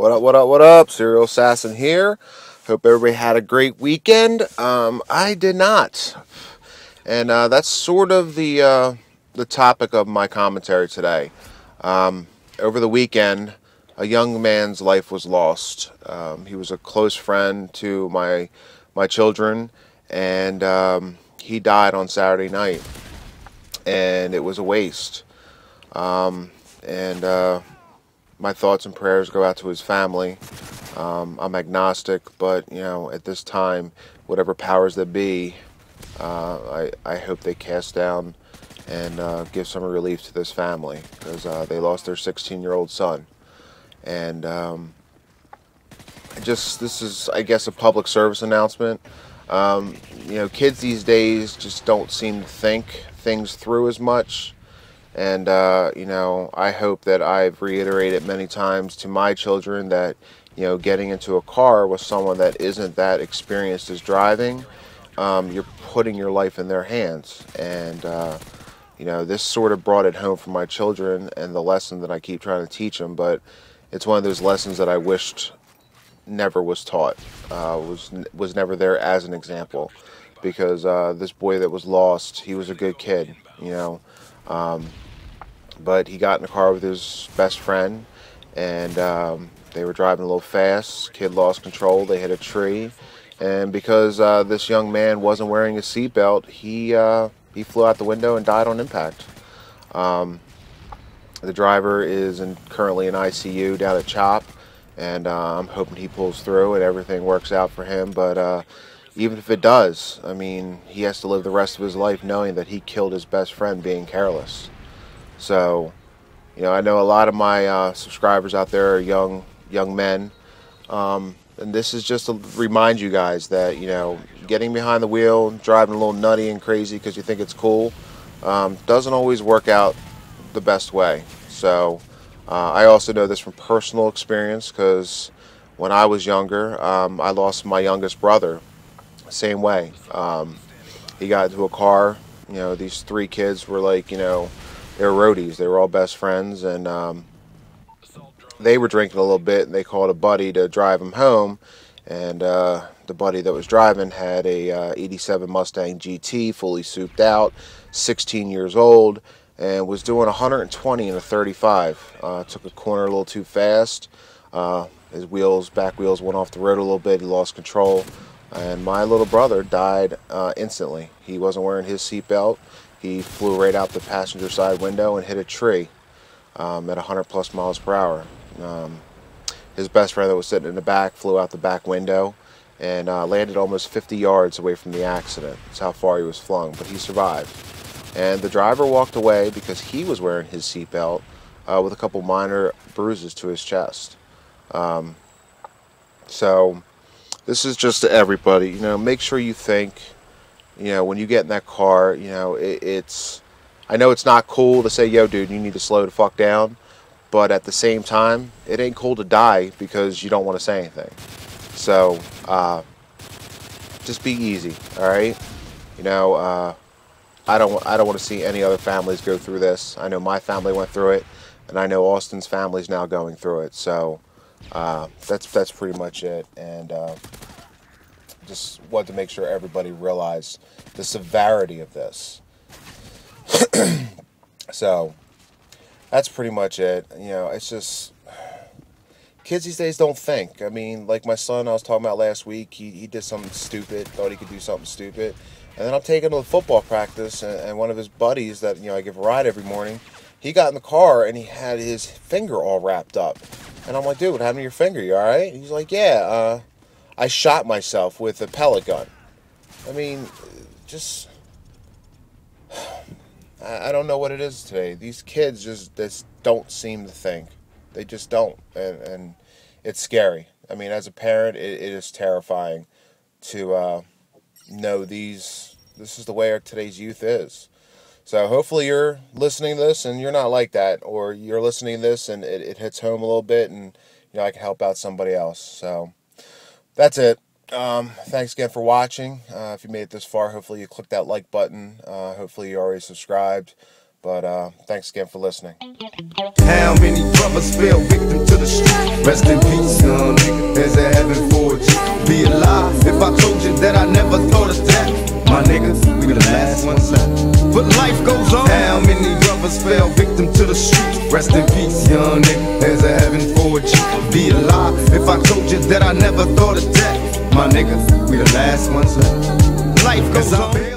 What up, what up, what up? Serial Assassin here. Hope everybody had a great weekend. I did not. And that's sort of the topic of my commentary today. Over the weekend, a young man's life was lost. He was a close friend to my children, and he died on Saturday night. And it was a waste. And my thoughts and prayers go out to his family. I'm agnostic, but at this time, whatever powers that be, I hope they cast down and give some relief to this family, because they lost their 16-year-old son. And this is, I guess, a public service announcement. Kids these days just don't seem to think things through as much. And, I hope that I've reiterated many times to my children that, getting into a car with someone that isn't that experienced as driving, you're putting your life in their hands. And, this sort of brought it home for my children and the lesson that I keep trying to teach them. But it's one of those lessons that I wished never was taught, was never there as an example. Because this boy that was lost, he was a good kid, but he got in the car with his best friend, and they were driving a little fast. Kid lost control. They hit a tree, and because this young man wasn't wearing a seatbelt, he flew out the window and died on impact. The driver is currently in ICU down at CHOP, and I'm hoping he pulls through and everything works out for him. But even if it does, I mean, he has to live the rest of his life knowing that he killed his best friend being careless. So, I know a lot of my subscribers out there are young men, and this is just to remind you guys that, getting behind the wheel, driving a little nutty and crazy because you think it's cool, doesn't always work out the best way. So, I also know this from personal experience, because when I was younger, I lost my youngest brother, same way. He got into a car. These three kids were like, they were roadies. They were all best friends, and they were drinking a little bit, and they called a buddy to drive them home. And the buddy that was driving had a 87 Mustang GT, fully souped out, 16 years old, and was doing 120 in a 35. Took a corner a little too fast. His back wheels went off the road a little bit. He lost control, and my little brother died instantly. He wasn't wearing his seatbelt. He flew right out the passenger side window and hit a tree at 100 plus miles per hour. His best friend that was sitting in the back flew out the back window and landed almost 50 yards away from the accident. That's how far he was flung, but he survived. And the driver walked away because he was wearing his seatbelt with a couple minor bruises to his chest. So this is just to everybody. Make sure you think. When you get in that car, I know it's not cool to say, yo, dude, you need to slow the fuck down. But at the same time, it ain't cool to die because you don't want to say anything. So, just be easy, all right? I don't want to see any other families go through this. I know my family went through it, and I know Austin's family's now going through it. So, that's pretty much it. And, just wanted to make sure everybody realized the severity of this. So, that's pretty much it. It's just, kids these days don't think. I mean, like my son I was talking about last week, he did something stupid, thought he could do something stupid. And then I'm taking him to football practice, and one of his buddies that, I give a ride every morning, he got in the car and he had his finger all wrapped up. And I'm like, dude, what happened to your finger? You alright? He's like, yeah, I shot myself with a pellet gun. I mean, just, I don't know what it is today. These kids just don't seem to think. They just don't. And it's scary. I mean, as a parent, it is terrifying to know this is the way today's youth is. So hopefully you're listening to this and you're not like that, or you're listening to this and it hits home a little bit, and I can help out somebody else. So that's it. Thanks again for watching. If you made it this far, hopefully you click that like button. Hopefully you already subscribed. But thanks again for listening. How many brothers fell victim to the street? Rest in peace, young nigga. There's a heaven for you. Be alive if I told you that I never thought of that. My niggas, we the last ones left. But life goes on. How many brothers fell victim to the street? Rest in peace, young nigga. There's a heaven for you. Be alive if I told you that I never thought of that. My niggas, we the last ones left. Life goes on.